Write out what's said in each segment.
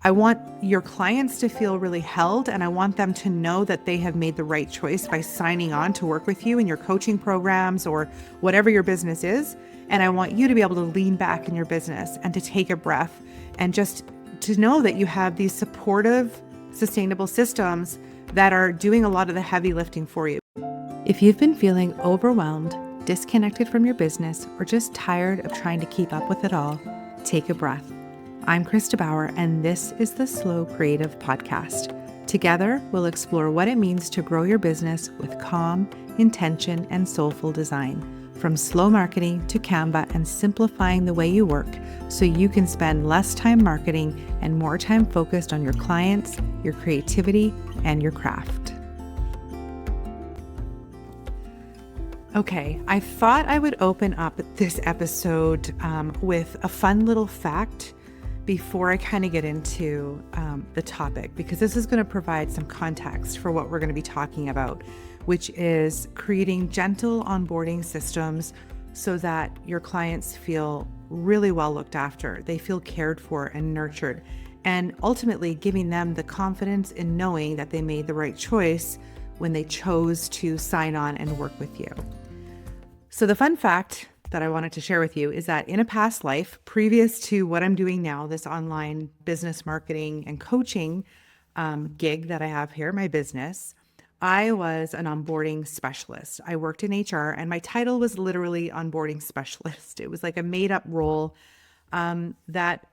I want your clients to feel really held, and I want them to know that they have made the right choice by signing on to work with you in your coaching programs or whatever your business is. And I want you to be able to lean back in your business and to take a breath and just to know that you have these supportive, sustainable systems that are doing a lot of the heavy lifting for you. If you've been feeling overwhelmed, disconnected from your business, or just tired of trying to keep up with it all, take a breath. I'm Krista Bauer, and this is the Slow Creative Podcast. Together, we'll explore what it means to grow your business with calm, intention, and soulful design. From slow marketing to Canva and simplifying the way you work so you can spend less time marketing and more time focused on your clients, your creativity, and your craft. Okay, I thought I would open up this episode with a fun little fact before I kind of get into the topic, because this is going to provide some context for what we're going to be talking about, which is creating gentle onboarding systems so that your clients feel really well looked after. They feel cared for and nurtured, and ultimately giving them the confidence in knowing that they made the right choice when they chose to sign on and work with you. So the fun fact that I wanted to share with you is that in a past life, previous to what I'm doing now, this online business marketing and coaching gig that I have here, my business, I was an onboarding specialist. I worked in HR, and my title was literally onboarding specialist. It was like a made up role that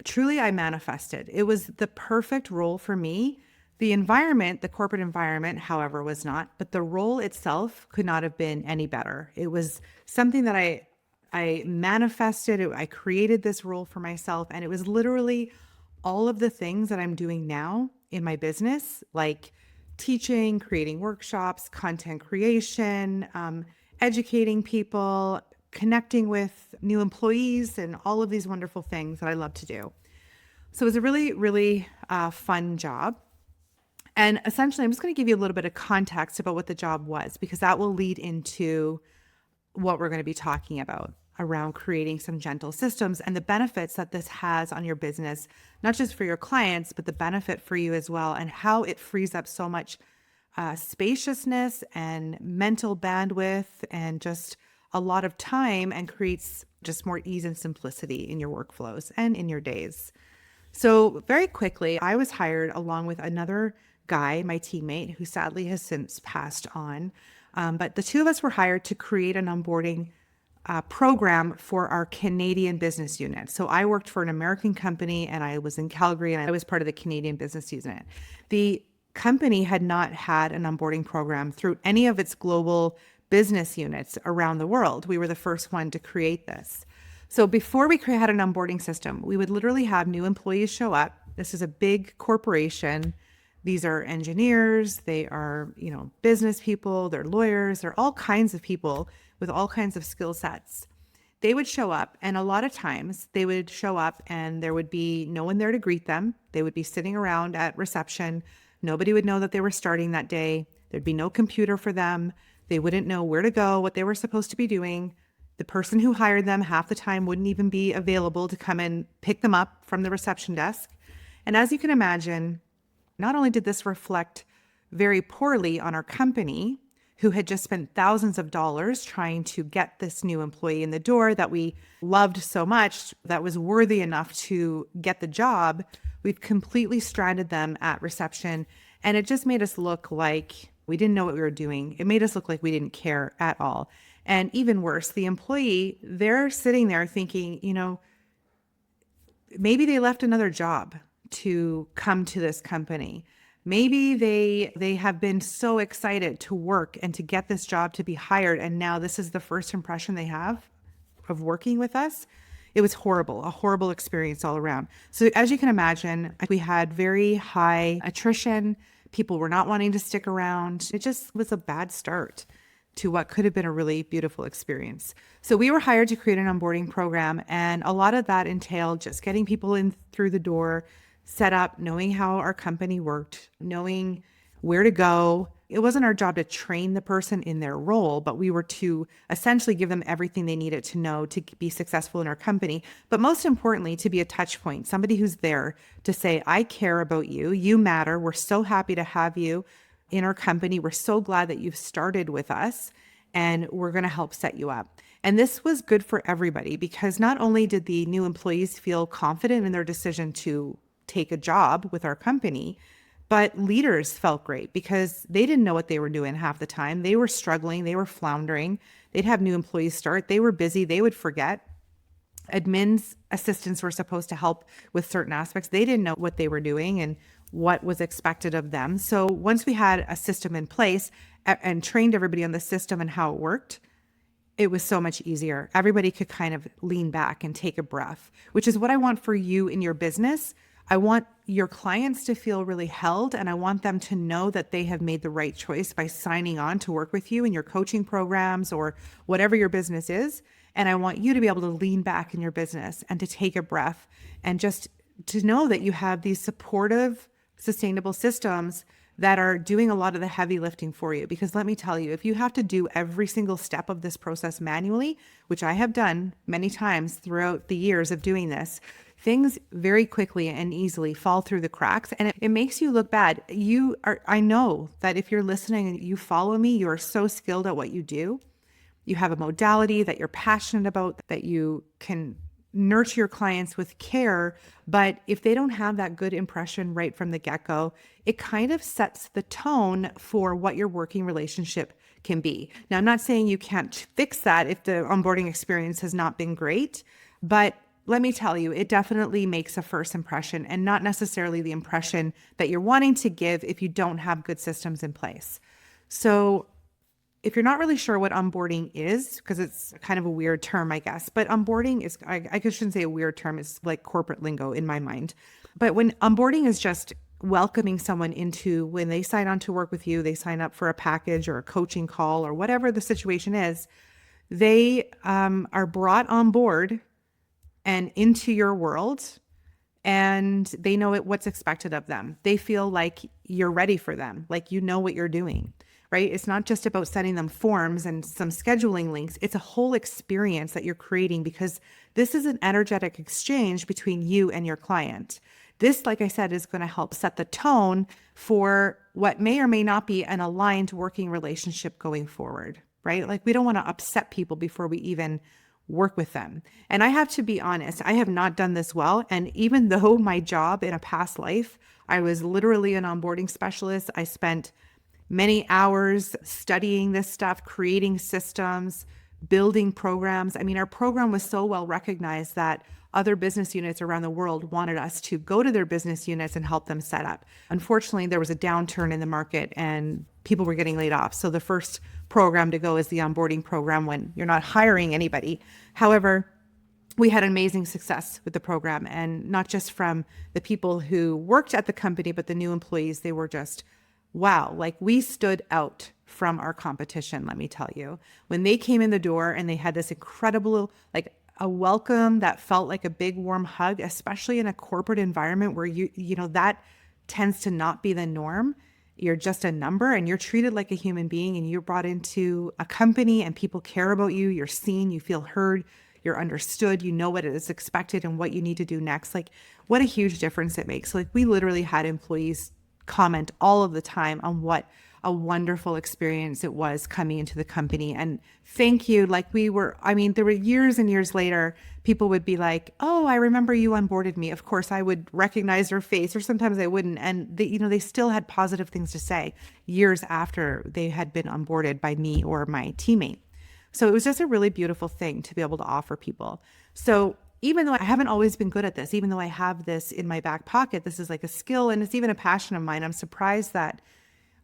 truly I manifested. It was the perfect role for me. The environment, the corporate environment, however, was not, but the role itself could not have been any better. It was something that I manifested. I created this role for myself, and it was literally all of the things that I'm doing now in my business, like teaching, creating workshops, content creation, educating people, connecting with new employees, and all of these wonderful things that I love to do. So it was a really, really fun job. And essentially, I'm just going to give you a little bit of context about what the job was, because that will lead into what we're going to be talking about around creating some gentle systems and the benefits that this has on your business, not just for your clients, but the benefit for you as well, and how it frees up so much spaciousness and mental bandwidth and just a lot of time, and creates just more ease and simplicity in your workflows and in your days. So very quickly, I was hired along with another guy, my teammate, who sadly has since passed on. But the two of us were hired to create an onboarding program for our Canadian business unit. So I worked for an American company, and I was in Calgary, and I was part of the Canadian business unit. The company had not had an onboarding program through any of its global business units around the world. We were the first one to create this. So before we had an onboarding system, we would literally have new employees show up. This is a big corporation. These are engineers, they are, business people, they're lawyers, they're all kinds of people with all kinds of skill sets. They would show up, and a lot of times they would show up and there would be no one there to greet them. They would be sitting around at reception. Nobody would know that they were starting that day. There'd be no computer for them. They wouldn't know where to go, what they were supposed to be doing. The person who hired them half the time wouldn't even be available to come and pick them up from the reception desk. And as you can imagine, not only did this reflect very poorly on our company, who had just spent thousands of dollars trying to get this new employee in the door that we loved so much, that was worthy enough to get the job, we've completely stranded them at reception. And it just made us look like we didn't know what we were doing. It made us look like we didn't care at all. And even worse, the employee, they're sitting there thinking, maybe they left another job to come to this company. Maybe they have been so excited to work and to get this job, to be hired, and now this is the first impression they have of working with us. It was horrible, a horrible experience all around. So as you can imagine, we had very high attrition. People were not wanting to stick around. It just was a bad start to what could have been a really beautiful experience. So we were hired to create an onboarding program, and a lot of that entailed just getting people in through the door, set up, knowing how our company worked, knowing where to go. It wasn't our job to train the person in their role, but we were to essentially give them everything they needed to know to be successful in our company. But most importantly, to be a touch point, somebody who's there to say, I care about you. You matter. We're so happy to have you in our company. We're so glad that you've started with us, and we're going to help set you up. And this was good for everybody because not only did the new employees feel confident in their decision to take a job with our company, but leaders felt great because they didn't know what they were doing half the time. They were struggling, they were floundering. They'd have new employees start. They were busy, they would forget. Admins, assistants were supposed to help with certain aspects. They didn't know what they were doing and what was expected of them. So once we had a system in place and trained everybody on the system and how it worked, it was so much easier. Everybody could kind of lean back and take a breath, which is what I want for you in your business. I want your clients to feel really held, and I want them to know that they have made the right choice by signing on to work with you in your coaching programs or whatever your business is. And I want you to be able to lean back in your business and to take a breath and just to know that you have these supportive, sustainable systems that are doing a lot of the heavy lifting for you. Because let me tell you, if you have to do every single step of this process manually, which I have done many times throughout the years of doing this, things very quickly and easily fall through the cracks, and it makes you look bad. I know that if you're listening and you follow me, you are so skilled at what you do. You have a modality that you're passionate about, that you can nurture your clients with care. But if they don't have that good impression right from the get-go, it kind of sets the tone for what your working relationship can be. Now, I'm not saying you can't fix that if the onboarding experience has not been great, but let me tell you, it definitely makes a first impression and not necessarily the impression that you're wanting to give if you don't have good systems in place. So if you're not really sure what onboarding is, because it's kind of a weird term, I guess, but onboarding is, I shouldn't say a weird term, it's like corporate lingo in my mind. But when onboarding is just welcoming someone into, when they sign on to work with you, they sign up for a package or a coaching call or whatever the situation is, they are brought on board and into your world, and they know what's expected of them. They feel like you're ready for them, like you know what you're doing, right? It's not just about sending them forms and some scheduling links. It's a whole experience that you're creating because this is an energetic exchange between you and your client. This, like I said, is going to help set the tone for what may or may not be an aligned working relationship going forward, right? Like we don't want to upset people before we even work with them. And I have to be honest, I have not done this well. And even though my job in a past life, I was literally an onboarding specialist, I spent many hours studying this stuff, creating systems, building programs. I mean, our program was so well recognized that other business units around the world wanted us to go to their business units and help them set up. Unfortunately, there was a downturn in the market and people were getting laid off. So the first program to go is the onboarding program when you're not hiring anybody. However, we had amazing success with the program, and not just from the people who worked at the company, but the new employees. They were just, wow, like we stood out from our competition, let me tell you. When they came in the door and they had this incredible, like a welcome that felt like a big warm hug, especially in a corporate environment where you know, that tends to not be the norm. You're just a number and you're treated like a human being, and you're brought into a company and people care about you. You're seen, you feel heard, you're understood, you know what is expected and what you need to do next. Like what a huge difference it makes. Like we literally had employees comment all of the time on what a wonderful experience it was coming into the company. And thank you. Like there were years and years later, people would be like, oh, I remember you onboarded me. Of course, I would recognize their face, or sometimes I wouldn't. And they still had positive things to say years after they had been onboarded by me or my teammate. So it was just a really beautiful thing to be able to offer people. So even though I haven't always been good at this, even though I have this in my back pocket, this is like a skill and it's even a passion of mine. I'm surprised that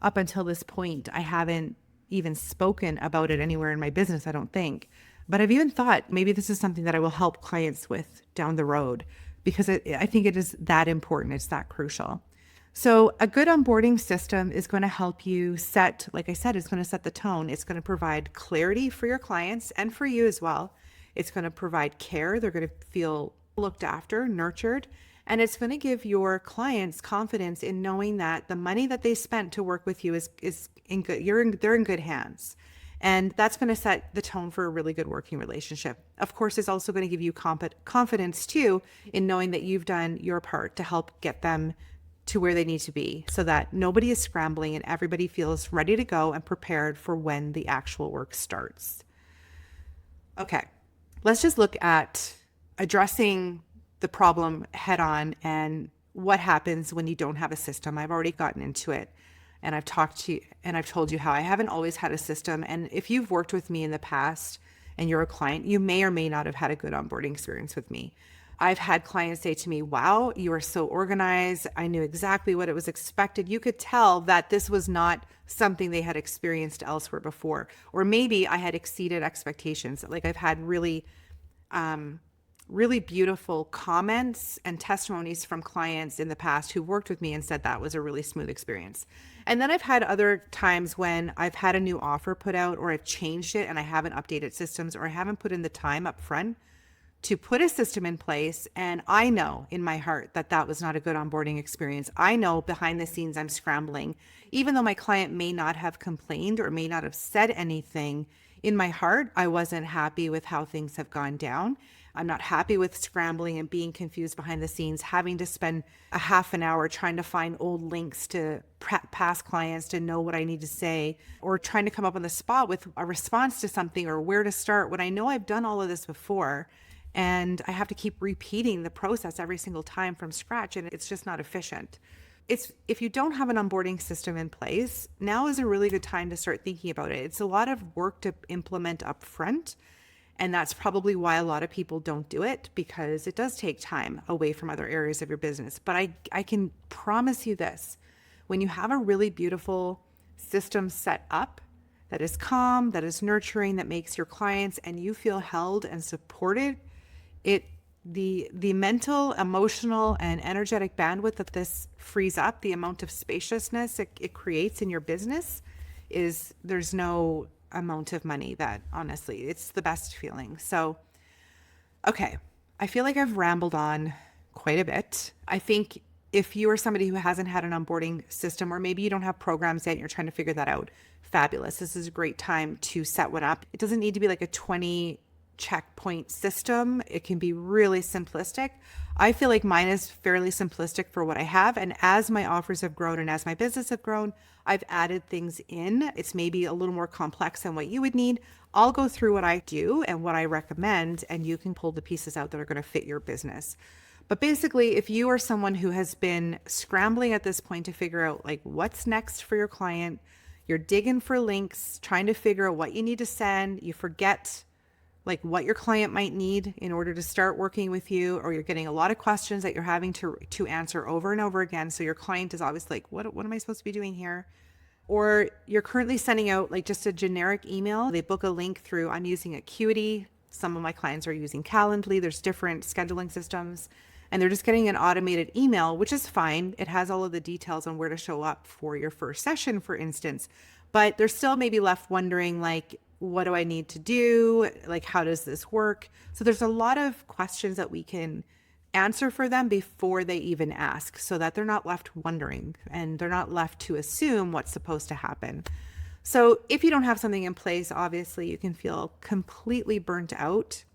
up until this point, I haven't even spoken about it anywhere in my business, I don't think. But I've even thought maybe this is something that I will help clients with down the road, because I think it is that important. It's that crucial. So a good onboarding system is going to help you set, like I said, it's going to set the tone. It's going to provide clarity for your clients and for you as well. It's going to provide care. They're going to feel looked after, nurtured, And it's going to give your clients confidence in knowing that the money that they spent to work with you is in good, they're in good hands. And that's going to set the tone for a really good working relationship. Of course, it's also going to give you confidence too in knowing that you've done your part to help get them to where they need to be so that nobody is scrambling and everybody feels ready to go and prepared for when the actual work starts. Okay, let's just look at addressing the problem head on and what happens when you don't have a system. I've already gotten into it and I've talked to you and I've told you how I haven't always had a system. And if you've worked with me in the past and you're a client, you may or may not have had a good onboarding experience with me. I've had clients say to me, wow, you are so organized. I knew exactly what it was expected. You could tell that this was not something they had experienced elsewhere before. Or maybe I had exceeded expectations. Like I've had really beautiful comments and testimonies from clients in the past who worked with me and said that was a really smooth experience. And then I've had other times when I've had a new offer put out or I've changed it and I haven't updated systems or I haven't put in the time up front to put a system in place. And I know in my heart that that was not a good onboarding experience. I know behind the scenes I'm scrambling. Even though my client may not have complained or may not have said anything, in my heart, I wasn't happy with how things have gone down. I'm not happy with scrambling and being confused behind the scenes, having to spend a half an hour trying to find old links to past clients to know what I need to say, or trying to come up on the spot with a response to something or where to start when I know I've done all of this before. And I have to keep repeating the process every single time from scratch, and it's just not efficient. If you don't have an onboarding system in place, now is a really good time to start thinking about it. It's a lot of work to implement up front, and that's probably why a lot of people don't do it, because it does take time away from other areas of your business. But I can promise you this, when you have a really beautiful system set up that is calm, that is nurturing, that makes your clients and you feel held and supported, the mental, emotional, and energetic bandwidth that this frees up, the amount of spaciousness it creates in your business, there's no amount of money that, honestly, it's the best feeling. So, okay, I feel like I've rambled on quite a bit. I think if you are somebody who hasn't had an onboarding system, or maybe you don't have programs yet and you're trying to figure that out, fabulous. This is a great time to set one up. It doesn't need to be like a 20 checkpoint system. It can be really simplistic. I feel like mine is fairly simplistic for what I have. And as my offers have grown and as my business have grown, I've added things in. It's maybe a little more complex than what you would need. I'll go through what I do and what I recommend, and you can pull the pieces out that are going to fit your business. But basically, if you are someone who has been scrambling at this point to figure out like what's next for your client, you're digging for links, trying to figure out what you need to send, you forget like what your client might need in order to start working with you, or you're getting a lot of questions that you're having to answer over and over again. So your client is always like, what am I supposed to be doing here? Or you're currently sending out like just a generic email. They book a link through, I'm using Acuity. Some of my clients are using Calendly. There's different scheduling systems, and they're just getting an automated email, which is fine. It has all of the details on where to show up for your first session, for instance, but they're still maybe left wondering like, what do I need to do? Like, how does this work? So there's a lot of questions that we can answer for them before they even ask, so that they're not left wondering and they're not left to assume what's supposed to happen. So if you don't have something in place, obviously you can feel completely burnt out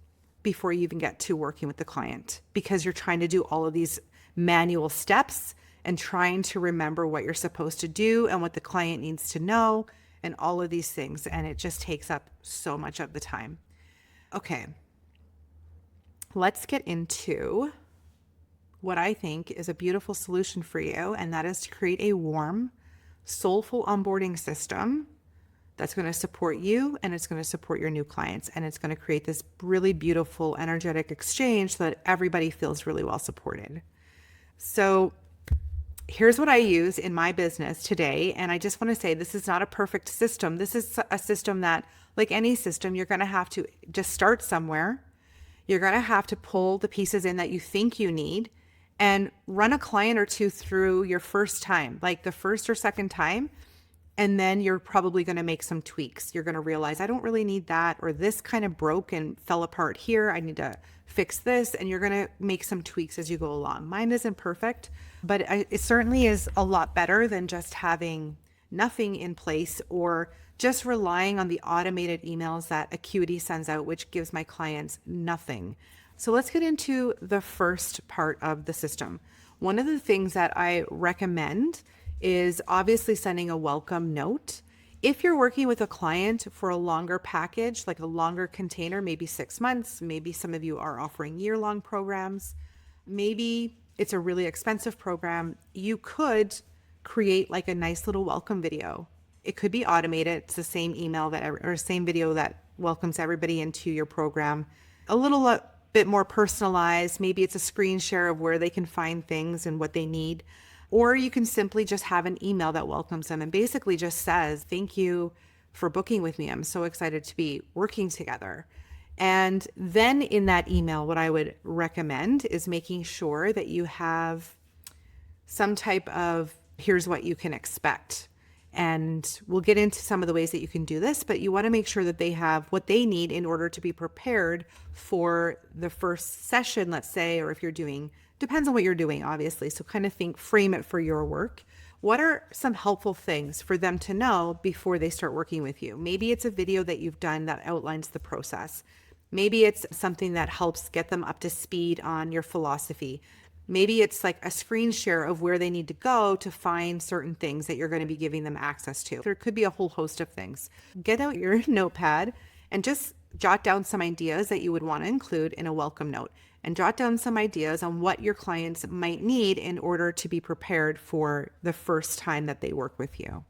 before you even get to working with the client, because you're trying to do all of these manual steps and trying to remember what you're supposed to do and what the client needs to know and all of these things. And it just takes up so much of the time. Okay, let's get into what I think is a beautiful solution for you. And that is to create a warm, soulful onboarding system that's going to support you and it's going to support your new clients. And it's going to create this really beautiful, energetic exchange so that everybody feels really well supported. So here's what I use in my business today. And I just want to say, this is not a perfect system. This is a system that, like any system, you're going to have to just start somewhere. You're going to have to pull the pieces in that you think you need and run a client or two through your first time, like the first or second time. And then you're probably going to make some tweaks. You're going to realize, I don't really need that, or this kind of broke and fell apart here. I need to fix this. And you're going to make some tweaks as you go along. Mine isn't perfect, but it certainly is a lot better than just having nothing in place or just relying on the automated emails that Acuity sends out, which gives my clients nothing. So let's get into the first part of the system. One of the things that I recommend is obviously sending a welcome note. If you're working with a client for a longer package, like a longer container, maybe 6 months, maybe some of you are offering year-long programs, maybe it's a really expensive program, you could create like a nice little welcome video. It could be automated. It's the same email or same video that welcomes everybody into your program. A little bit more personalized. Maybe it's a screen share of where they can find things and what they need. Or you can simply just have an email that welcomes them and basically just says, thank you for booking with me. I'm so excited to be working together. And then in that email, what I would recommend is making sure that you have some type of, here's what you can expect. And we'll get into some of the ways that you can do this, but you want to make sure that they have what they need in order to be prepared for the first session, let's say, or if you're doing, depends on what you're doing, obviously. So kind of frame it for your work. What are some helpful things for them to know before they start working with you? Maybe it's a video that you've done that outlines the process. Maybe it's something that helps get them up to speed on your philosophy. Maybe it's like a screen share of where they need to go to find certain things that you're going to be giving them access to. There could be a whole host of things. Get out your notepad and just jot down some ideas that you would want to include in a welcome note, and jot down some ideas on what your clients might need in order to be prepared for the first time that they work with you.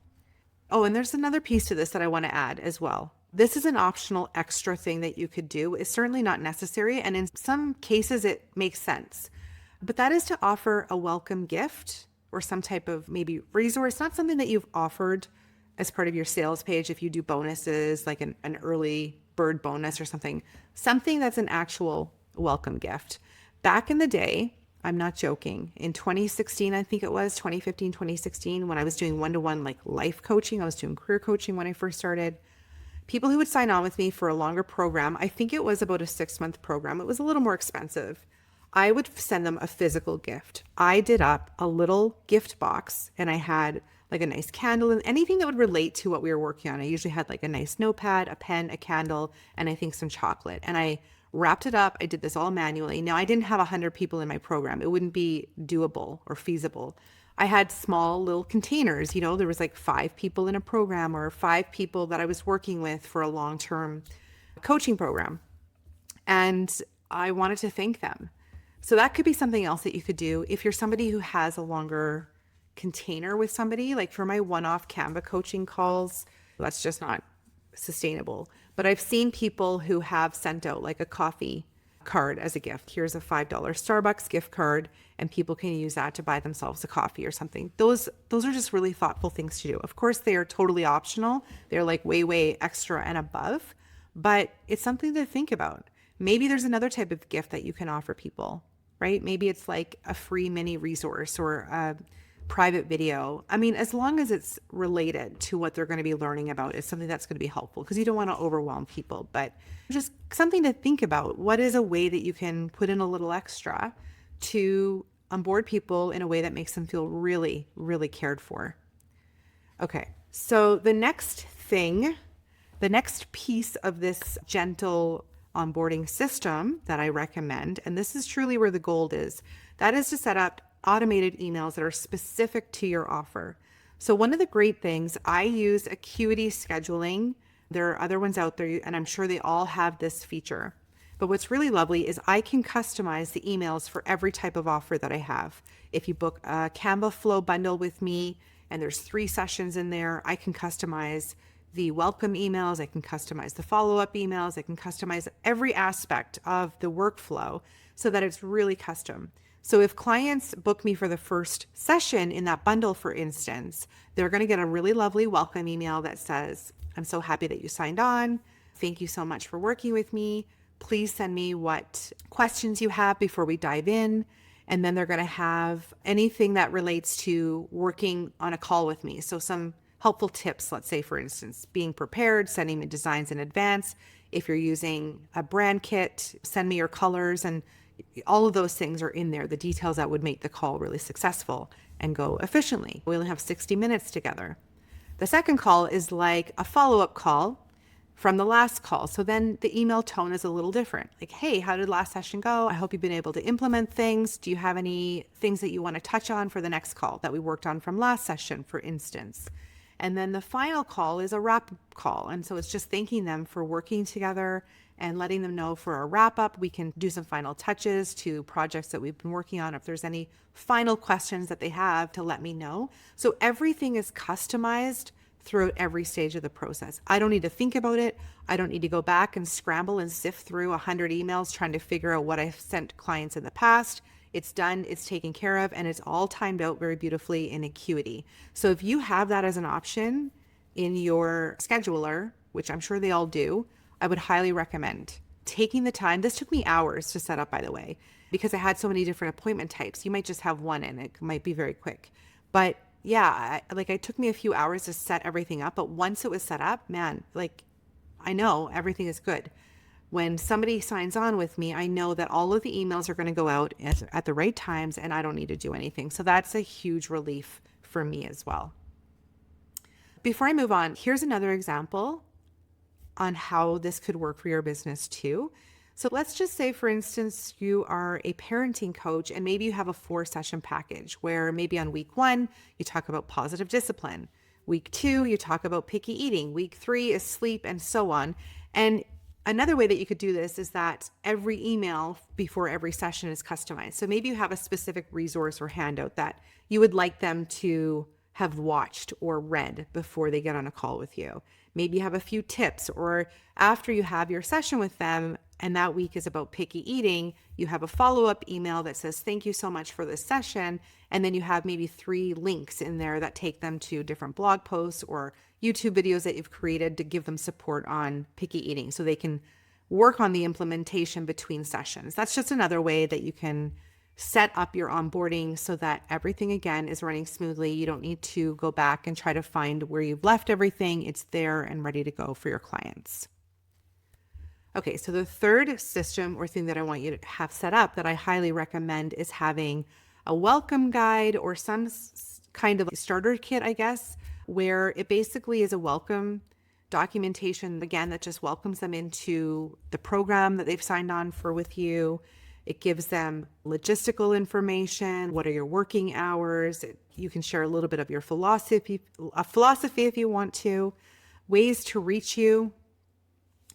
Oh, and there's another piece to this that I want to add as well. This is an optional extra thing that you could do. It's certainly not necessary, and in some cases it makes sense. But that is to offer a welcome gift or some type of maybe resource, not something that you've offered as part of your sales page if you do bonuses, like an early bird bonus or something that's an actual welcome gift. Back in the day, I'm not joking, in 2016, I think it was 2015, 2016, when I was doing one-to-one like life coaching, I was doing career coaching when I first started. People who would sign on with me for a longer program, I think it was about a 6-month program. It was a little more expensive. I would send them a physical gift. I did up a little gift box and I had like a nice candle and anything that would relate to what we were working on. I usually had like a nice notepad, a pen, a candle, and I think some chocolate. And I wrapped it up. I did this all manually. Now, I didn't have 100 people in my program. It wouldn't be doable or feasible. I had small little containers. There was like 5 people in a program or 5 people that I was working with for a long-term coaching program. And I wanted to thank them. So that could be something else that you could do if you're somebody who has a longer container with somebody. Like for my one-off Canva coaching calls, that's just not sustainable. But I've seen people who have sent out like a coffee card as a gift. Here's a $5 Starbucks gift card, and people can use that to buy themselves a coffee or something. Those are just really thoughtful things to do. Of course, they are totally optional. They're like way extra and above, but it's something to think about. Maybe there's another type of gift that you can offer people, right? Maybe it's like a free mini resource or a private video. I mean, as long as it's related to what they're going to be learning about, it's something that's going to be helpful because you don't want to overwhelm people, but just something to think about. What is a way that you can put in a little extra to onboard people in a way that makes them feel really, really cared for? Okay, so the next piece of this gentle onboarding system that I recommend, and this is truly where the gold is, that is to set up automated emails that are specific to your offer. So one of the great things, I use Acuity scheduling. There are other ones out there, and I'm sure they all have this feature. But what's really lovely is I can customize the emails for every type of offer that I have. If you book a Canva Flow bundle with me, and there's 3 sessions in there, I can customize the welcome emails, I can customize the follow-up emails, I can customize every aspect of the workflow so that it's really custom. So if clients book me for the first session in that bundle, for instance, they're going to get a really lovely welcome email that says, I'm so happy that you signed on. Thank you so much for working with me. Please send me what questions you have before we dive in. And then they're going to have anything that relates to working on a call with me. So some helpful tips. Let's say, for instance, being prepared, sending me designs in advance. If you're using a brand kit, send me your colors, and all of those things are in there, the details that would make the call really successful and go efficiently. We only have 60 minutes together. The second call is like a follow-up call from the last call. So then the email tone is a little different. Like, hey, how did last session go? I hope you've been able to implement things. Do you have any things that you want to touch on for the next call that we worked on from last session, for instance? And then the final call is a wrap call. And so it's just thanking them for working together and letting them know for a wrap up, we can do some final touches to projects that we've been working on. If there's any final questions that they have, to let me know. So everything is customized throughout every stage of the process. I don't need to think about it. I don't need to go back and scramble and sift through 100 emails trying to figure out what I've sent clients in the past. It's done, it's taken care of, and it's all timed out very beautifully in Acuity. So if you have that as an option in your scheduler, which I'm sure they all do, I would highly recommend taking the time. This took me hours to set up, by the way, because I had so many different appointment types. You might just have one and it might be very quick. But yeah, it took me a few hours to set everything up. But once it was set up, man, I know everything is good. When somebody signs on with me, I know that all of the emails are going to go out at the right times and I don't need to do anything. So that's a huge relief for me as well. Before I move on, here's another example on how this could work for your business too. So let's just say, for instance, you are a parenting coach and maybe you have a 4-session package where maybe on week 1, you talk about positive discipline. Week 2, you talk about picky eating. Week 3 is sleep, and so on. And another way that you could do this is that every email before every session is customized. So maybe you have a specific resource or handout that you would like them to have watched or read before they get on a call with you. Maybe you have a few tips, or after you have your session with them and that week is about picky eating, you have a follow-up email that says, thank you so much for this session. And then you have maybe 3 links in there that take them to different blog posts or YouTube videos that you've created to give them support on picky eating so they can work on the implementation between sessions. That's just another way that you can set up your onboarding so that everything again is running smoothly. You don't need to go back and try to find where you've left everything. It's there and ready to go for your clients. Okay, so the third system or thing that I want you to have set up that I highly recommend is having a welcome guide or some kind of starter kit, I guess, where it basically is a welcome documentation, again, that just welcomes them into the program that they've signed on for with you. It gives them logistical information. What are your working hours? You can share a little bit of your philosophy if you want to, ways to reach you,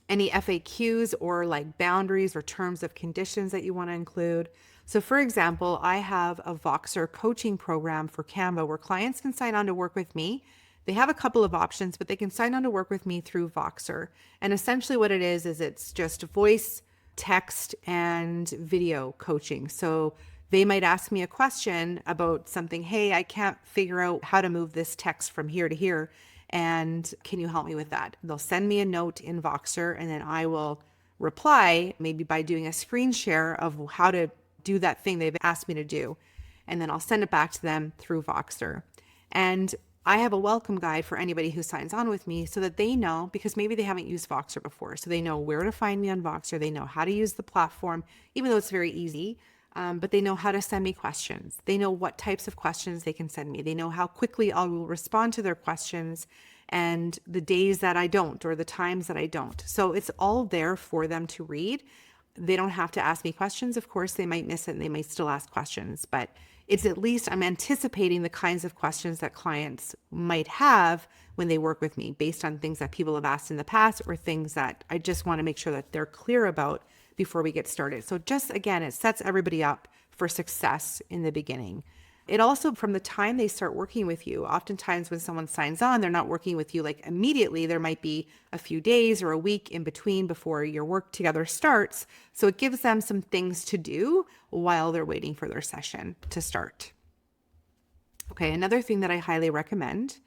any FAQs or boundaries or terms of conditions that you want to include. So for example, I have a Voxer coaching program for Canva where clients can sign on to work with me. They have a couple of options, but they can sign on to work with me through Voxer. And essentially what it is it's just voice, text, and video coaching. So they might ask me a question about something. Hey, I can't figure out how to move this text from here to here. And can you help me with that? They'll send me a note in Voxer and then I will reply maybe by doing a screen share of how to do that thing they've asked me to do. And then I'll send it back to them through Voxer. And I have a welcome guide for anybody who signs on with me so that they know, because maybe they haven't used Voxer before. So they know where to find me on Voxer. They know how to use the platform, even though it's very easy. But they know how to send me questions. They know what types of questions they can send me. They know how quickly I will respond to their questions and the days that I don't or the times that I don't. So it's all there for them to read. They don't have to ask me questions. Of course, they might miss it and they might still ask questions, but it's at least I'm anticipating the kinds of questions that clients might have when they work with me based on things that people have asked in the past or things that I just want to make sure that they're clear about before we get started. So just again, it sets everybody up for success in the beginning. It also, from the time they start working with you, oftentimes when someone signs on, they're not working with you immediately. There might be a few days or a week in between before your work together starts. So it gives them some things to do while they're waiting for their session to start. Okay, another thing that I highly recommend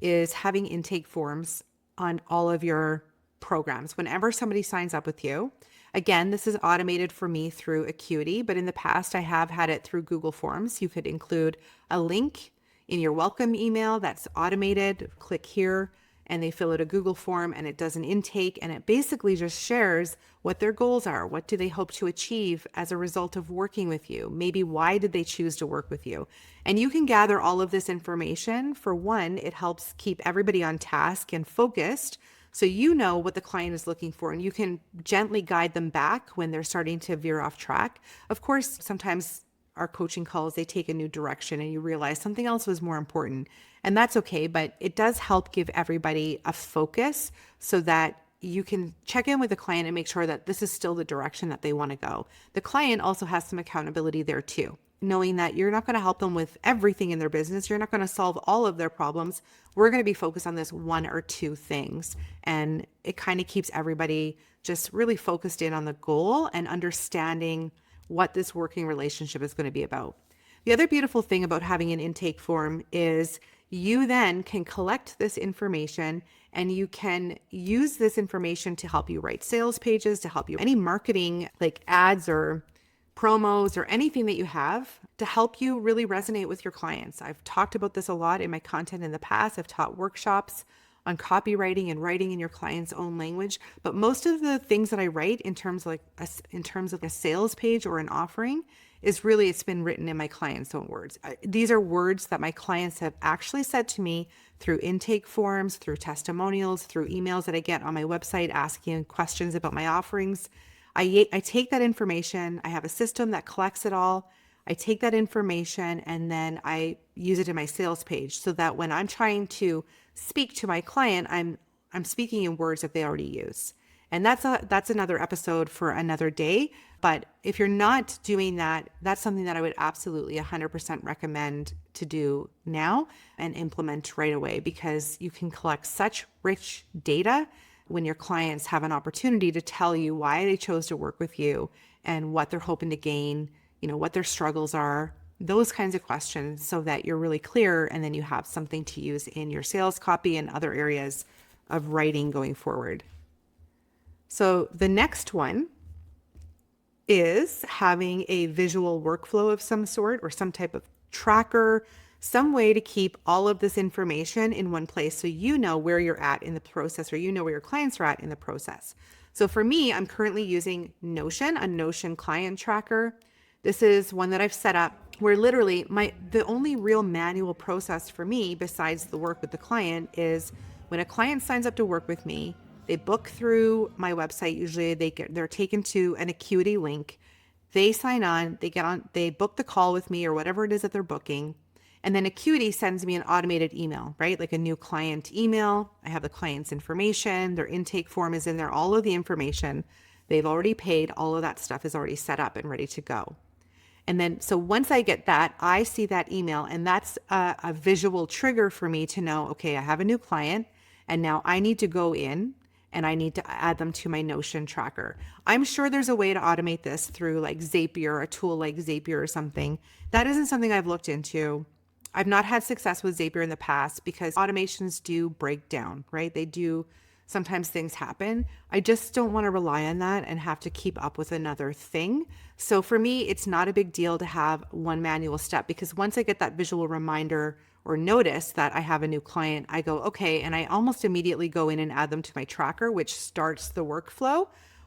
is having intake forms on all of your programs. Whenever somebody signs up with you, again, this is automated for me through Acuity, but in the past I have had it through Google Forms. You could include a link in your welcome email that's automated. Click here and they fill out a Google form and it does an intake, and it basically just shares what their goals are. What do they hope to achieve as a result of working with you? Maybe why did they choose to work with you? And you can gather all of this information. For one, it helps keep everybody on task and focused, so you know what the client is looking for and you can gently guide them back when they're starting to veer off track. Of course, sometimes our coaching calls, they take a new direction and you realize something else was more important, and that's okay, but it does help give everybody a focus so that you can check in with the client and make sure that this is still the direction that they want to go. The client also has some accountability there too, knowing that you're not going to help them with everything in their business. You're not going to solve all of their problems. We're going to be focused on this one or two things. And it kind of keeps everybody just really focused in on the goal and understanding what this working relationship is going to be about. The other beautiful thing about having an intake form is you then can collect this information and you can use this information to help you write sales pages, to help you any marketing like ads or promos or anything that you have to help you really resonate with your clients. I've talked about this a lot in my content in the past. I've taught workshops on copywriting and writing in your client's own language. But most of the things that I write in terms of a sales page or an offering is really, it's been written in my clients' own words. These are words that my clients have actually said to me through intake forms, through testimonials, through emails that I get on my website asking questions about my offerings. I take that information, I have a system that collects it all. I take that information and then I use it in my sales page so that when I'm trying to speak to my client, I'm speaking in words that they already use. And that's another episode for another day. But if you're not doing that, that's something that I would absolutely 100% recommend to do now and implement right away, because you can collect such rich data when your clients have an opportunity to tell you why they chose to work with you and what they're hoping to gain, what their struggles are, those kinds of questions, so that you're really clear and then you have something to use in your sales copy and other areas of writing going forward. So the next one is having a visual workflow of some sort or some type of tracker, some way to keep all of this information in one place so you know where you're at in the process, or you know where your clients are at in the process. So for me, I'm currently using Notion, a Notion client tracker. This is one that I've set up where literally the only real manual process for me besides the work with the client is when a client signs up to work with me, they book through my website. Usually they're taken to an Acuity link. They sign on, they book the call with me or whatever it is that they're booking. And then Acuity sends me an automated email, right? Like a new client email. I have the client's information, their intake form is in there, all of the information. They've already paid, all of that stuff is already set up and ready to go. And then, so once I get that, I see that email, and that's a visual trigger for me to know, okay, I have a new client, and now I need to go in and I need to add them to my Notion tracker. I'm sure there's a way to automate this through like Zapier, a tool like Zapier or something. That isn't something I've looked into. I've not had success with Zapier in the past because automations do break down, right? They do, sometimes things happen. I just don't want to rely on that and have to keep up with another thing. So for me, it's not a big deal to have one manual step, because once I get that visual reminder or notice that I have a new client, I go, okay, and I almost immediately go in and add them to my tracker, which starts the workflow.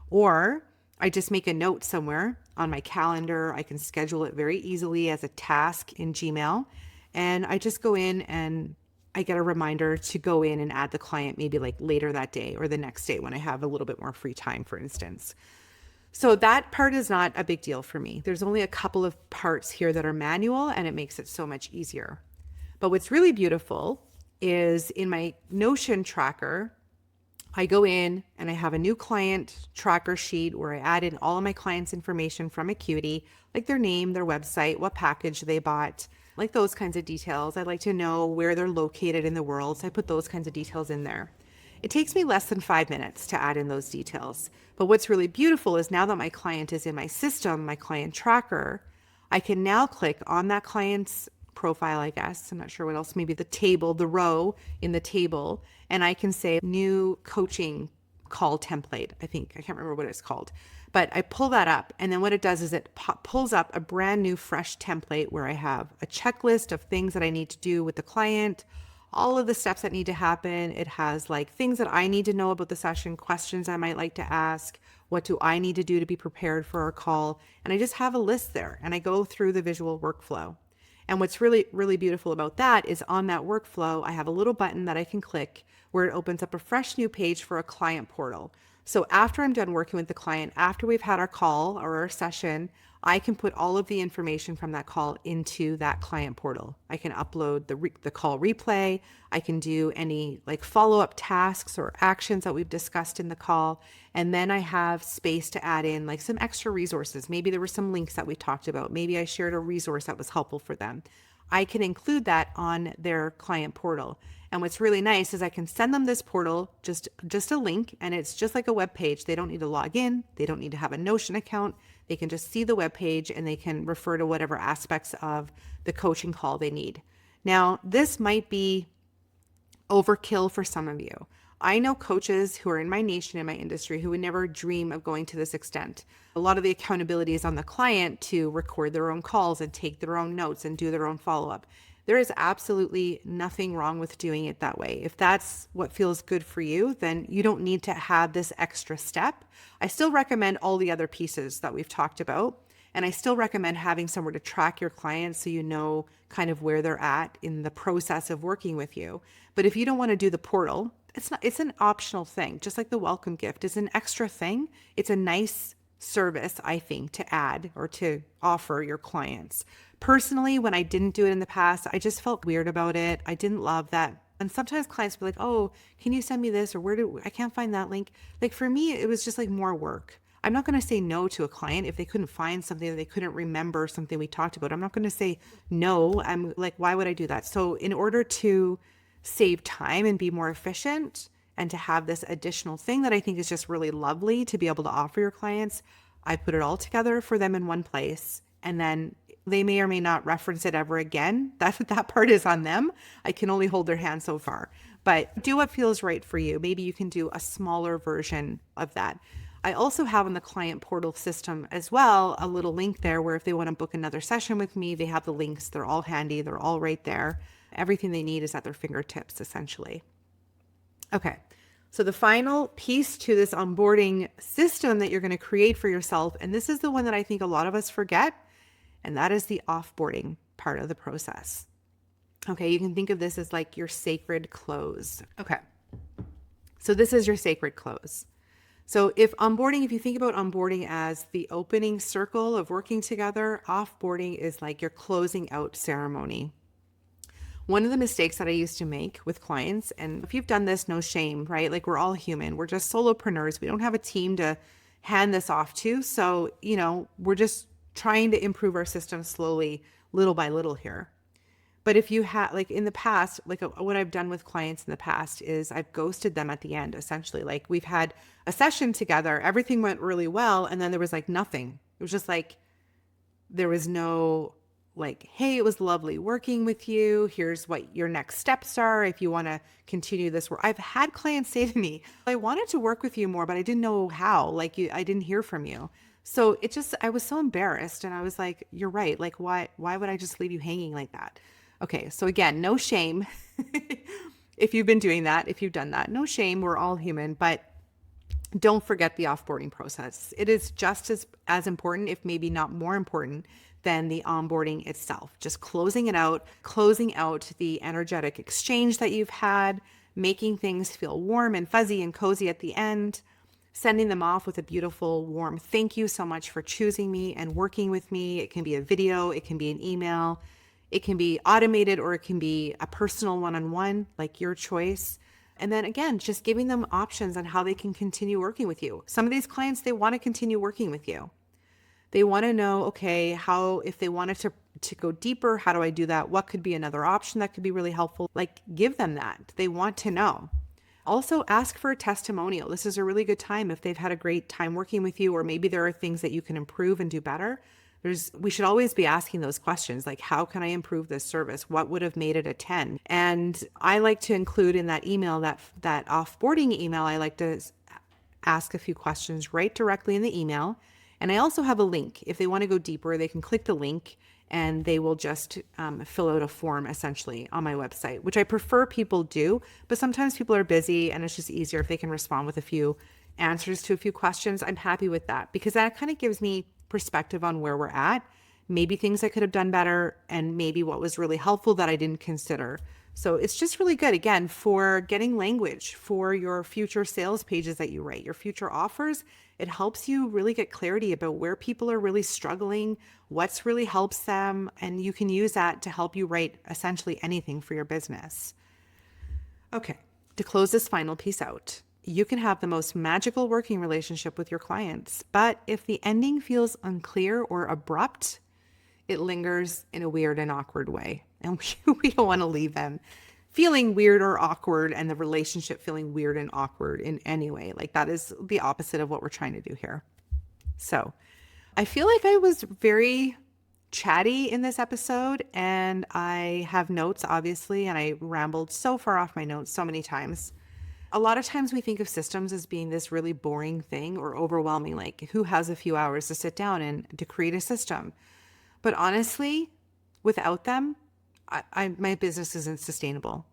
Or I just make a note somewhere on my calendar. I can schedule it very easily as a task in Gmail. And I just go in and I get a reminder to go in and add the client maybe like later that day or the next day when I have a little bit more free time, for instance. So that part is not a big deal for me. There's only a couple of parts here that are manual, and it makes it so much easier. But what's really beautiful is in my Notion tracker, I go in and I have a new client tracker sheet where I add in all of my clients' information from Acuity, like their name, their website, what package they bought, like those kinds of details. I like to know where they're located in the world, so I put those kinds of details in there. It takes me less than 5 minutes to add in those details. But what's really beautiful is now that my client is in my system, my client tracker, I can now click on that client's profile, I guess. I'm not sure what else, maybe the table, the row in the table, and I can say new coaching call template. I can't remember what it's called, but I pull that up. And then what it does is it pulls up a brand new fresh template where I have a checklist of things that I need to do with the client, all of the steps that need to happen. It has like things that I need to know about the session, questions I might like to ask. What do I need to do to be prepared for our call? And I just have a list there and I go through the visual workflow. And what's really, really beautiful about that is on that workflow, I have a little button that I can click where it opens up a fresh new page for a client portal. So after I'm done working with the client, after we've had our call or our session, I can put all of the information from that call into that client portal. I can upload the call replay. I can do any like follow-up tasks or actions that we've discussed in the call. And then I have space to add in like some extra resources. Maybe there were some links that we talked about. Maybe I shared a resource that was helpful for them. I can include that on their client portal. And what's really nice is I can send them this portal, just a link, and it's just like a web page. They don't need to log in. They don't need to have a Notion account. They can just see the web page and they can refer to whatever aspects of the coaching call they need. Now, this might be overkill for some of you. I know coaches who are in my niche and in my industry who would never dream of going to this extent. A lot of the accountability is on the client to record their own calls and take their own notes and do their own follow-up. There is absolutely nothing wrong with doing it that way. If that's what feels good for you, then you don't need to have this extra step. I still recommend all the other pieces that we've talked about. And I still recommend having somewhere to track your clients so you know kind of where they're at in the process of working with you. But if you don't want to do the portal, it's an optional thing, just like the welcome gift is an extra thing. It's a nice service, I think, to add or to offer your clients. Personally, when I didn't do it in the past, I just felt weird about it. I didn't love that. And sometimes clients will be like, oh, can you send me this? Or I can't find that link. Like for me, it was just like more work. I'm not going to say no to a client if they couldn't find something or they couldn't remember something we talked about. I'm not going to say no. I'm like, why would I do that? So in order to save time and be more efficient and to have this additional thing that I think is just really lovely to be able to offer your clients, I put it all together for them in one place. And then they may or may not reference it ever again. That part is on them. I can only hold their hand so far. But do what feels right for you. Maybe you can do a smaller version of that. I also have on the client portal system as well a little link there where if they want to book another session with me, they have the links. They're all handy. They're all right there. Everything they need is at their fingertips, essentially. Okay. So the final piece to this onboarding system that you're going to create for yourself, and this is the one that I think a lot of us forget, and that is the offboarding part of the process. Okay, you can think of this as like your sacred close. Okay, so this is your sacred close. So if you think about onboarding as the opening circle of working together, offboarding is like your closing out ceremony. One of the mistakes that I used to make with clients, and if you've done this, no shame, right? Like we're all human. We're just solopreneurs. We don't have a team to hand this off to. So, we're just trying to improve our system slowly, little by little here. But if you have, like in the past, like what I've done with clients in the past is I've ghosted them at the end, essentially. Like we've had a session together, everything went really well, and then there was like nothing. It was just like, there was no like, hey, it was lovely working with you. Here's what your next steps are if you want to continue this work. I've had clients say to me, I wanted to work with you more, but I didn't know how. Like I didn't hear from you. So I was so embarrassed and I was like, you're right. Like, why would I just leave you hanging like that? Okay. So again, no shame. If you've been doing that, if you've done that, no shame. We're all human, but don't forget the offboarding process. It is just as important, if maybe not more important than the onboarding itself. Just closing out the energetic exchange that you've had, making things feel warm and fuzzy and cozy at the end, sending them off with a beautiful, warm thank you so much for choosing me and working with me. It can be a video, it can be an email, it can be automated, or it can be a personal one-on-one, like your choice. And then again, just giving them options on how they can continue working with you. Some of these clients, they want to continue working with you. They want to know, okay, if they wanted to go deeper, how do I do that? What could be another option that could be really helpful? Like give them that. They want to know. Also ask for a testimonial. This is a really good time if they've had a great time working with you, or maybe there are things that you can improve and do better. We should always be asking those questions, like how can I improve this service? What would have made it a 10? And I like to include in that email, that offboarding email, I like to ask a few questions right directly in the email. And I also have a link. If they want to go deeper, they can click the link and they will just fill out a form essentially on my website, which I prefer people do. But sometimes people are busy and it's just easier if they can respond with a few answers to a few questions. I'm happy with that because that kind of gives me perspective on where we're at, maybe things I could have done better, and maybe what was really helpful that I didn't consider. So it's just really good, again, for getting language for your future sales pages that you write, your future offers. It helps you really get clarity about where people are really struggling, what's really helps them, and you can use that to help you write essentially anything for your business. Okay, to close this final piece out, you can have the most magical working relationship with your clients, but if the ending feels unclear or abrupt, it lingers in a weird and awkward way. And we don't want to leave them feeling weird or awkward and the relationship feeling weird and awkward in any way. Like, that is the opposite of what we're trying to do here. So I feel like I was very chatty in this episode, and I have notes, obviously, and I rambled so far off my notes so many times. A lot of times we think of systems as being this really boring thing or overwhelming, like who has a few hours to sit down and to create a system? But honestly, without them, my business isn't sustainable.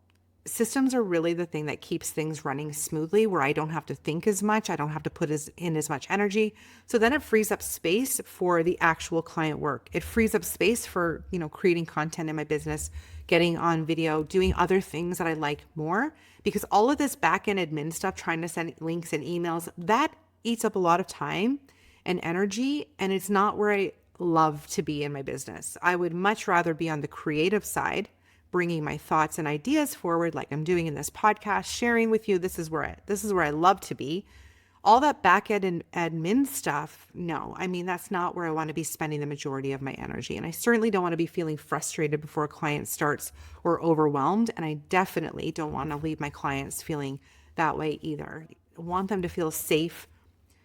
Systems are really the thing that keeps things running smoothly, where I don't have to think as much. I don't have to put in as much energy. So then it frees up space for the actual client work. It frees up space for, creating content in my business, getting on video, doing other things that I like more, because all of this back-end admin stuff, trying to send links and emails, that eats up a lot of time and energy. And it's not where I love to be in my business. I would much rather be on the creative side, bringing my thoughts and ideas forward, like I'm doing in this podcast, sharing with you. This is where I love to be. All that back end and admin stuff, no. I mean, that's not where I want to be spending the majority of my energy. And I certainly don't want to be feeling frustrated before a client starts or overwhelmed. And I definitely don't want to leave my clients feeling that way either. I want them to feel safe,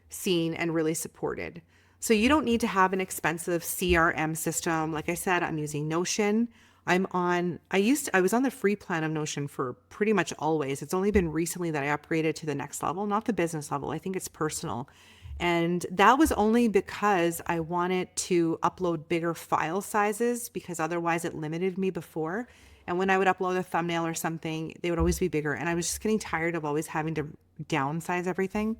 seen, and really supported. So you don't need to have an expensive CRM system. Like I said, I'm using Notion. I was on the free plan of Notion for pretty much always. It's only been recently that I upgraded to the next level, not the business level. I think it's personal. And that was only because I wanted to upload bigger file sizes, because otherwise it limited me before. And when I would upload a thumbnail or something, they would always be bigger. And I was just getting tired of always having to downsize everything.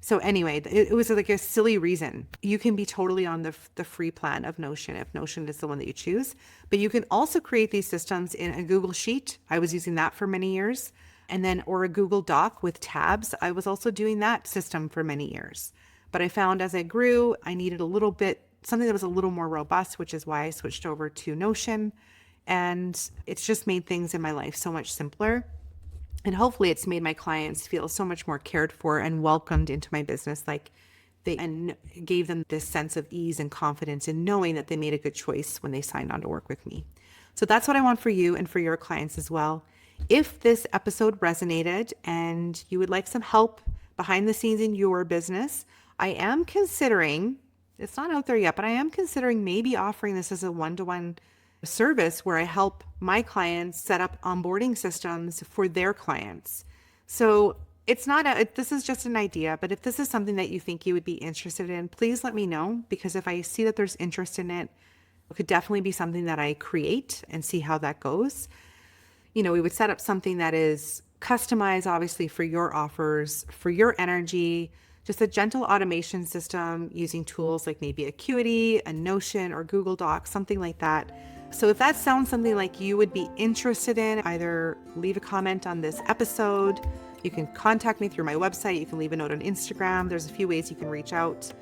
So anyway, it was like a silly reason. You can be totally on the free plan of Notion if Notion is the one that you choose. But you can also create these systems in a Google Sheet. I was using that for many years. And then, or a Google Doc with tabs. I was also doing that system for many years. But I found as I grew, I needed something that was a little more robust, which is why I switched over to Notion. And it's just made things in my life so much simpler. And hopefully it's made my clients feel so much more cared for and welcomed into my business, and gave them this sense of ease and confidence in knowing that they made a good choice when they signed on to work with me. So that's what I want for you and for your clients as well. If this episode resonated and you would like some help behind the scenes in your business, I am considering, it's not out there yet, but I am considering maybe offering this as a one-to-one service where I help my clients set up onboarding systems for their clients. So this is just an idea, but if this is something that you think you would be interested in, please let me know, because if I see that there's interest in it, it could definitely be something that I create and see how that goes. We would set up something that is customized, obviously, for your offers, for your energy, just a gentle automation system using tools like maybe Acuity, a Notion, or Google Docs, something like that. So if that sounds something like you would be interested in, either leave a comment on this episode, you can contact me through my website, you can leave a note on Instagram. There's a few ways you can reach out.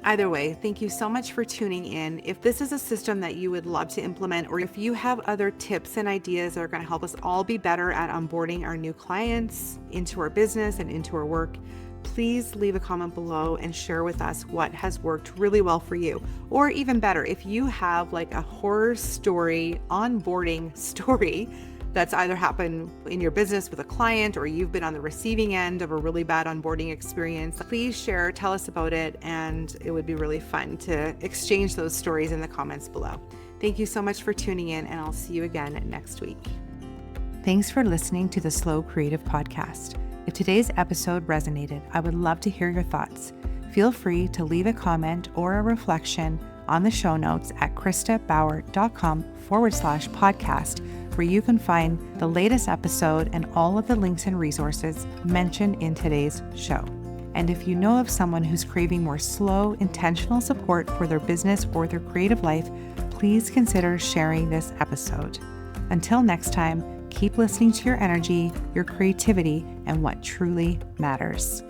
Either way, thank you so much for tuning in. If this is a system that you would love to implement, or if you have other tips and ideas that are going to help us all be better at onboarding our new clients into our business and into our work, please leave a comment below and share with us what has worked really well for you. Or even better, if you have like a horror story, onboarding story that's either happened in your business with a client, or you've been on the receiving end of a really bad onboarding experience, please share, tell us about it, and it would be really fun to exchange those stories in the comments below. Thank you so much for tuning in, and I'll see you again next week. Thanks for listening to the Slow Creative Podcast. If today's episode resonated, I would love to hear your thoughts. Feel free to leave a comment or a reflection on the show notes at kristabauer.com/podcast, where you can find the latest episode and all of the links and resources mentioned in today's show. And if you know of someone who's craving more slow, intentional support for their business or their creative life, please consider sharing this episode. Until next time, keep listening to your energy, your creativity, and what truly matters.